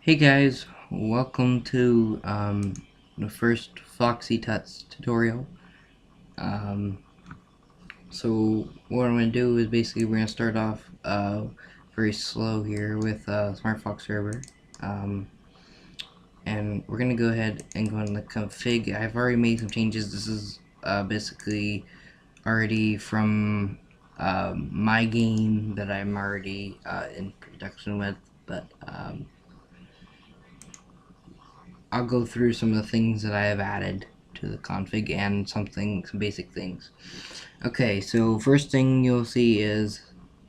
Hey guys, welcome to the first Foxy tutorial. Um, so what I'm going to do is basically we're going to start off very slow here with Smartfoxserver. And we're going to go ahead and go in the config. I've already made some changes. This is basically already from my game that I'm already in production with, but I'll go through some of the things that I have added to the config and some basic things. Okay, so first thing you'll see is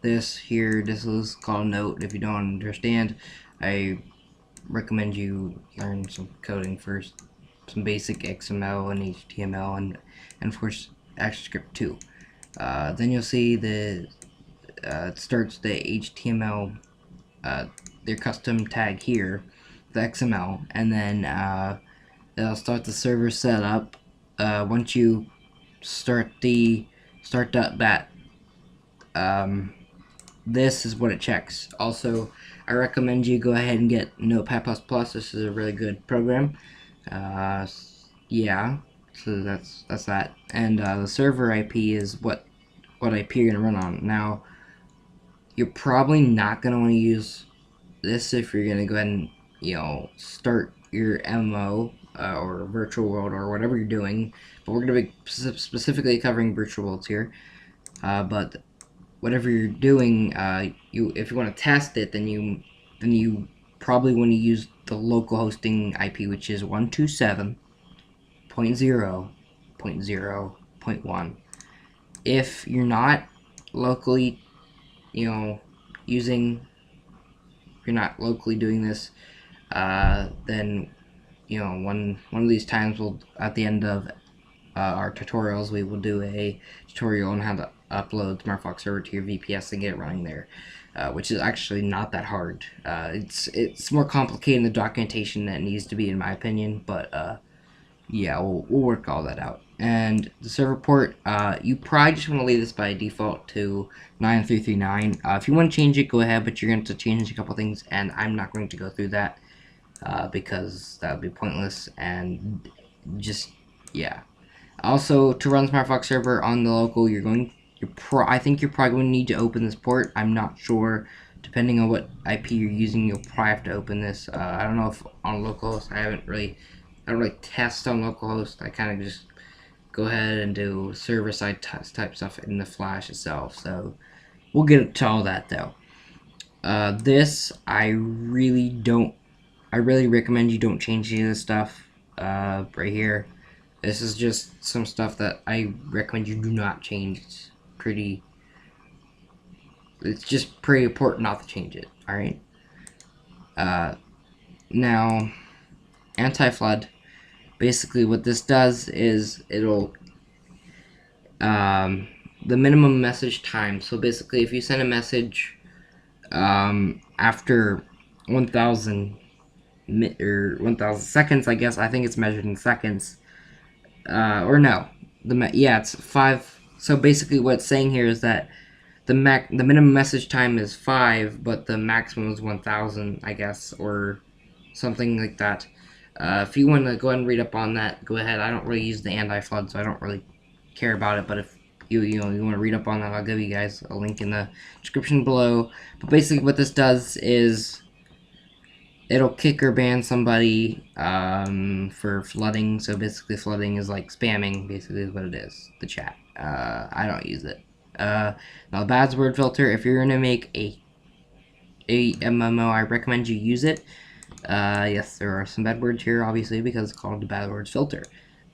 this here. This is called note. If you don't understand, I recommend you learn some coding first, some basic XML and HTML, and of course ActionScript too. Then you'll see the it starts the HTML, their custom tag here, the XML, and then it'll start the server setup. Once you start that, this is what it checks. Also, I recommend you go ahead and get Notepad++. This is a really good program. Yeah, so that's that. And the server IP is what IP you're gonna run on. Now, you're probably not gonna want to use this if you're gonna go ahead and start your MMO or virtual world or whatever you're doing. But we're gonna be specifically covering virtual worlds here. But whatever you're doing, if you want to test it, then you probably want to use the local hosting IP, which is 127.0.0.1. If you're not locally, if you're not locally doing this, then one of these times we'll, at the end of our tutorials, we will do a tutorial on how to upload Smartfoxserver to your VPS and get it running there, which is actually not that hard. It's more complicated in the documentation than it needs to be, in my opinion, but yeah, we'll work all that out. And the server port, you probably just want to leave this by default to 9339. If you want to change it, go ahead, but you're going to have to change a couple things, and I'm not going to go through that because that would be pointless, and just, yeah. Also, to run Smartfoxserver on the local, I think you're probably going to need to open this port. I'm not sure. Depending on what IP you're using, you'll probably have to open this. I don't know if on localhost. I don't really test on localhost. I kind of just go ahead and do server-side type stuff in the Flash itself. So we'll get to all that though. This I really recommend you don't change any of this stuff right here. This is just some stuff that I recommend you do not change. It's just pretty important not to change it. All right. Now, anti-flood. Basically, what this does is it'll the minimum message time. So basically, if you send a message after 1,000 or 1,000 seconds, I guess I think it's measured in seconds. Or no, it's 5. So basically, what it's saying here is that the minimum message time is 5, but the maximum is 1,000, I guess, or something like that. If you want to go ahead and read up on that, go ahead. I don't really use the anti-flood, so I don't really care about it. But if you want to read up on that, I'll give you guys a link in the description below. But basically, what this does is it'll kick or ban somebody for flooding. So basically, flooding is like spamming. Basically, is what it is. The chat. I don't use it. Now, the bad word filter. If you're gonna make a MMO, I recommend you use it. Yes, there are some bad words here, obviously, because it's called the bad words filter.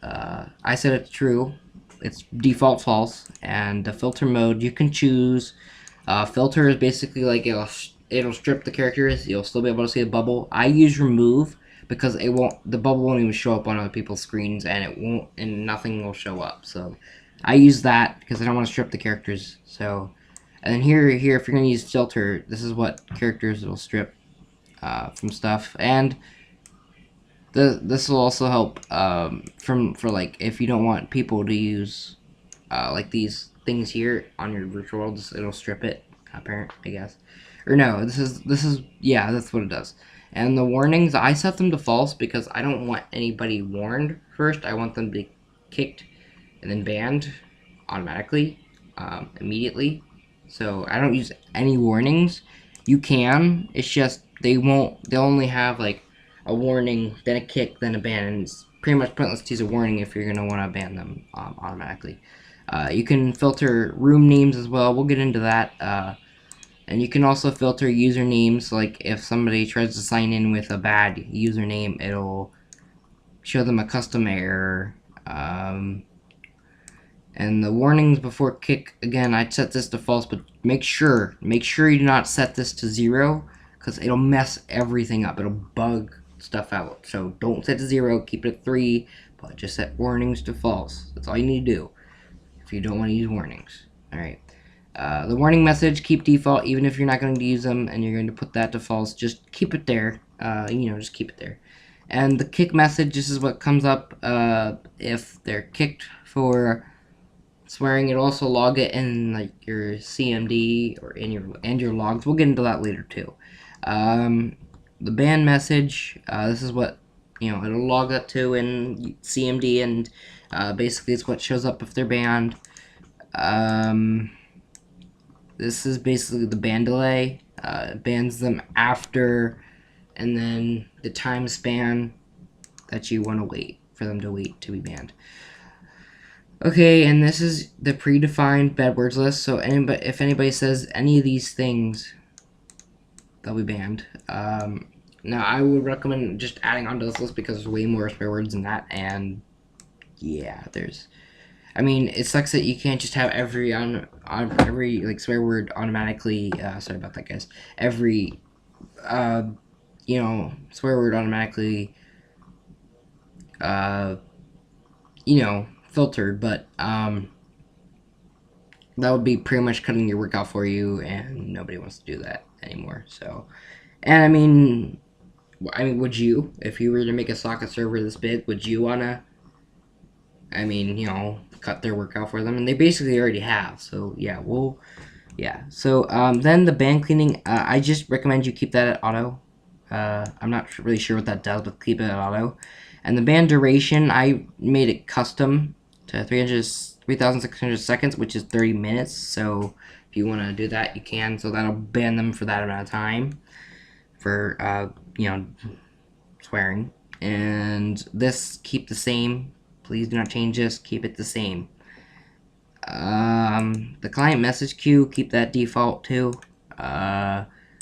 I said it's true. It's default false. And the filter mode, you can choose. Filter is basically like it'll strip the characters. You'll still be able to see the bubble. I use remove because the bubble won't even show up on other people's screens, and nothing will show up. So I use that because I don't want to strip the characters. So, and then here, if you're gonna use filter, this is what characters it'll strip from stuff, and this will also help for like if you don't want people to use like these things here on your virtual world, it'll strip it. Apparent, I guess. Or no, this is yeah, that's what it does. And the warnings, I set them to false because I don't want anybody warned first. I want them to be kicked and then banned automatically, immediately. So I don't use any warnings. You can. It's just they won't. They'll only have like a warning, then a kick, then a ban. And it's pretty much pointless to use a warning if you're gonna want to ban them automatically. You can filter room names as well. We'll get into that. And you can also filter usernames. Like if somebody tries to sign in with a bad username, it'll show them a custom error. And the warnings before kick, again, I'd set this to false, but make sure you do not set this to 0, because it'll mess everything up. It'll bug stuff out. So don't set to 0, keep it at 3, but just set warnings to false. That's all you need to do if you don't want to use warnings. Alright. The warning message, keep default, even if you're not going to use them and you're going to put that to false, just keep it there. Just keep it there. And the kick message, this is what comes up if they're kicked for swearing. It'll also log it in like your CMD or in your logs. We'll get into that later too. The ban message, this is what it'll log that to in CMD, and basically it's what shows up if they're banned. This is basically the ban delay. It bans them after, and then the time span that you want to wait for them to wait to be banned. Okay, and this is the predefined bad words list. So if anybody says any of these things, they'll be banned. Now I would recommend just adding onto this list because there's way more swear words than that, and yeah, it sucks that you can't just have every like swear word automatically. Sorry about that, guys. Every swear word automatically filtered, but that would be pretty much cutting your work out for you, and nobody wants to do that anymore. So, and I mean, would you, if you were to make a socket server this big, would you wanna, cut their work out for them? And they basically already have. So yeah, So then the ban cleaning, I just recommend you keep that at auto. I'm not really sure what that does, but keep it at auto. And the ban duration, I made it custom to 3,600 seconds, which is 30 minutes. So if you want to do that, you can. So that'll ban them for that amount of time for, swearing. And this, keep the same. Please do not change this. Keep it the same. The client message queue, keep that default too.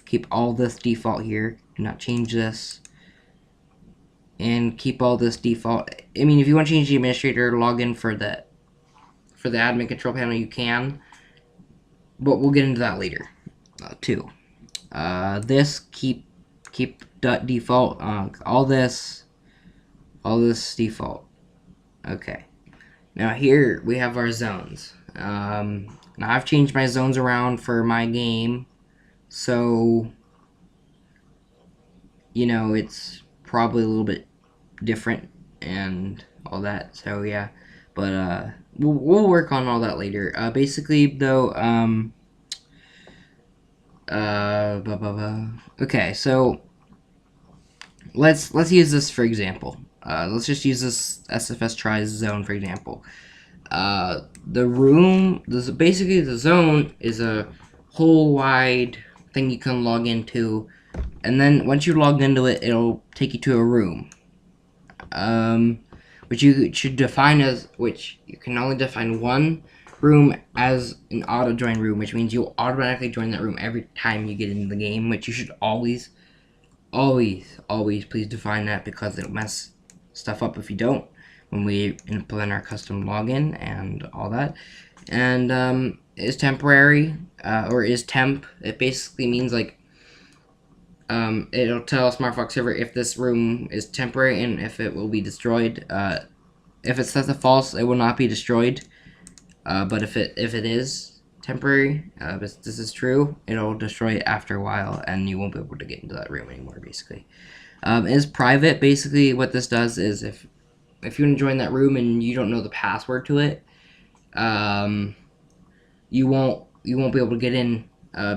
Keep all this default here. Do not change this. And keep all this default. If you want to change the administrator login for the admin control panel, you can. But we'll get into that later, too. This keep default. All this default. Okay. Now here we have our zones. Now I've changed my zones around for my game, so it's probably a little bit different and all that. So yeah, but we'll work on all that later. Basically though, okay, so let's use this for example. Let's just use this SFS tries zone for example. Basically the zone is a whole wide thing you can log into, and then once you log into it, it'll take you to a room, which you should define as, which you can only define one room as an auto join room, which means you'll automatically join that room every time you get into the game, which you should always please define that, because it'll mess stuff up if you don't when we implement our custom login and all that. And is temporary, or is temp. It basically means like it'll tell Smartfoxserver if this room is temporary and if it will be destroyed. If it says a false, it will not be destroyed. But if it is temporary, this is true, it'll destroy it after a while, and you won't be able to get into that room anymore. Basically, is private. Basically, what this does is if you want to join that room and you don't know the password to it, you won't be able to get in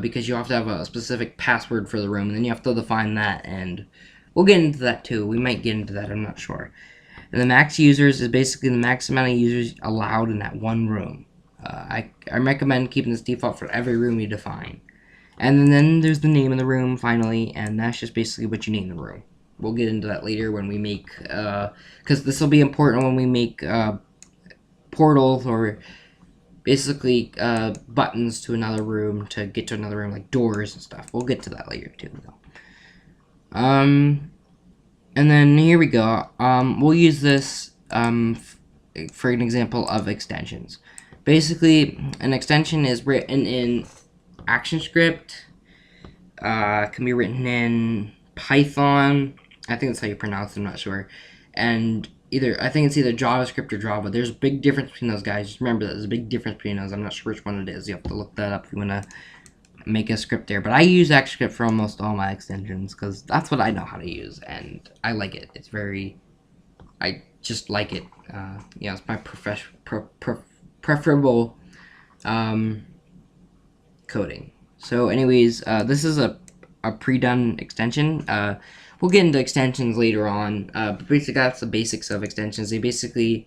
because you have to have a specific password for the room, and then you have to define that, and we'll get into that too. We might get into that, I'm not sure. And the max users is basically the max amount of users allowed in that one room. I recommend keeping this default for every room you define. And then there's the name of the room, finally, and that's just basically what you name the room. We'll get into that later when we make, because this will be important when we make portals or basically buttons to another room to get to another room, like doors and stuff. We'll get to that later too, though. And then here we go. We'll use this for an example of extensions. Basically, an extension is written in ActionScript. Can be written in Python. I think that's how you pronounce it, I'm not sure. And I think it's either JavaScript or Java. There's a big difference between those guys. Just remember that there's a big difference between those. I'm not sure which one it is. You have to look that up if you want to make a script there. But I use ActionScript for almost all my extensions because that's what I know how to use, and I like it. It's very, I just like it. Yeah, it's my preferable coding. So anyways, this is a pre-done extension. We'll get into extensions later on, but basically that's the basics of extensions. They basically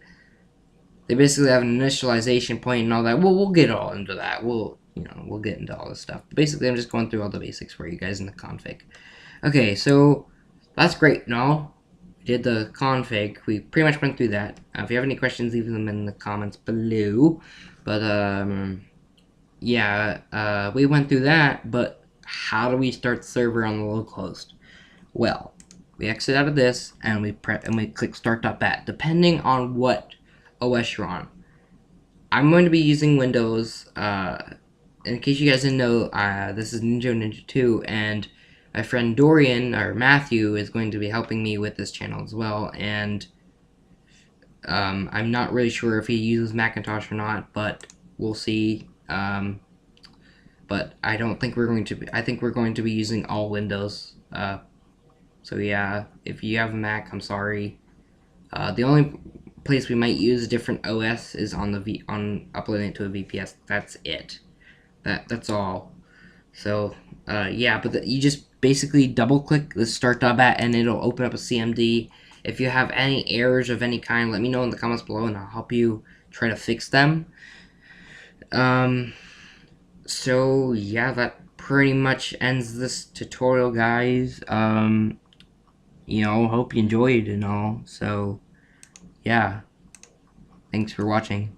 have an initialization point and all that. We'll get all into that. We'll get into all this stuff. But basically, I'm just going through all the basics for you guys in the config. Okay, so that's great and all. We did the config. We pretty much went through that. If you have any questions, leave them in the comments below. But yeah, we went through that. But how do we start the server on the localhost? Well, we exit out of this and we click start.bat, depending on what OS you're on. I'm going to be using Windows. In case you guys didn't know, this is Ninja 2, and my friend Dorian, or Matthew, is going to be helping me with this channel as well, and I'm not really sure if he uses Macintosh or not, but we'll see. But I don't think we're going to be, I think we're going to be using all Windows. So yeah, if you have a Mac, I'm sorry. The only place we might use a different OS is on uploading it to a VPS. That's it. That's all. So yeah, but you just basically double click the start.bat and it'll open up a CMD. If you have any errors of any kind, let me know in the comments below and I'll help you try to fix them. So yeah, that pretty much ends this tutorial, guys. Hope you enjoyed and all. So yeah, thanks for watching.